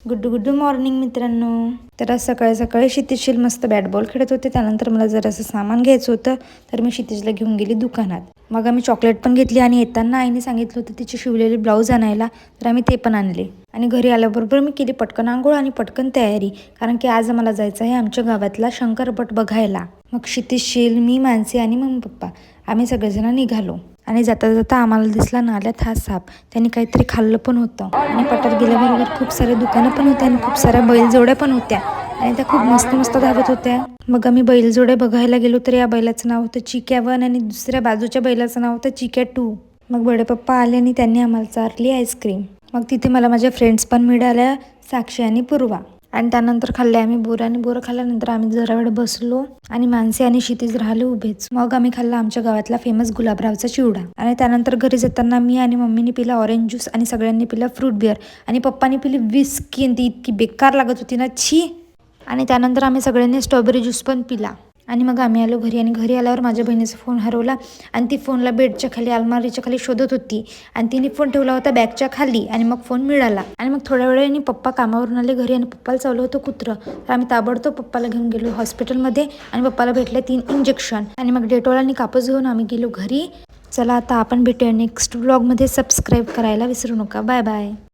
Good morning मित्रांनो. तर आज सकाळी सकाळी क्षितिजशील मस्त बॅट बॉल खेळत होते. त्यानंतर मला जरासं सामान घ्यायचं होतं, तर मी क्षितिजला घेऊन गेली दुकानात. मग आम्ही चॉकलेट पण घेतली आणि येताना आईने सांगितलं होतं तिची शिवलेली ब्लाऊज आणायला, तर आम्ही ते पण आणले. आणि घरी आल्याबरोबर मी केली पटकन आंघोळ आणि पटकन तयारी, कारण की आज आम्हाला जायचं आहे आमच्या गावातला शंकरपट बघायला. मग क्षितिजशील, मी, मानसी आणि मम्मी पप्पा आम्ही सगळेजण निघालो. आणि जाता जाता आम्हाला दिसला नाल्यात हा साप. त्यांनी काहीतरी खाल्लं पण होतं. आणि पटात गेल्याबरोबर खूप सारे दुकानं पण होते आणि खूप साऱ्या बैलजोड्या पण होत्या आणि त्या खूप मस्त मस्त धावत होत्या. मग आम्ही बैलजोड्या बघायला गेलो, तर या बैलाचं नाव होतं चिक्या 1 आणि दुसऱ्या बाजूच्या बैलाचं नाव होतं चिक्या 2. मग बडे पप्पा आले आणि त्यांनी आम्हाला चारली आईस्क्रीम. मग तिथे मला माझ्या फ्रेंड्स पण मिळाल्या, साक्षी आणि पूर्वा. आणि त्यानंतर खाल्ले आम्ही बोरं आणि बोरं खाल्ल्यानंतर आम्ही जरा वेळ बसलो आणि मानसी आणि क्षितिज राहिले उभेच. मग आम्ही खाल्ला आमच्या गावातला फेमस गुलाबरावचा चिवडा. आणि त्यानंतर घरी जाताना मी आणि मम्मीने पिला ऑरेंज ज्यूस आणि सगळ्यांनी पिला फ्रूट बिअर आणि पप्पानी पिली विस्की आणि ती इतकी बेकार लागत होती ना, छी. आणि त्यानंतर आम्ही सगळ्यांनी स्ट्रॉबेरी ज्यूस पण पिला. आणि मग आम्ही आलो घरी आणि घरी आल्यावर माझ्या बहिणीचा फोन हरवला आणि ती फोनला बेडच्या खाली अलमारीच्या खाली शोधत होती आणि तिने फोन ठेवला होता बॅगच्या खाली आणि मग फोन मिळाला. आणि मग थोड्या वेळाने पप्पा कामावरून आले घरी आणि पप्पाला चावलं होतं कुत्रं. तर आम्ही ताबडतोब पप्पाला घेऊन गेलो हॉस्पिटलमध्ये आणि पप्पाला भेटले 3 इंजेक्शन आणि मग डेटॉल आणि कापूस घेऊन आम्ही गेलो घरी. चला आता आपण भेटूया नेक्स्ट व्लॉगमध्ये. सबस्क्राईब करायला विसरू नका. Bye bye.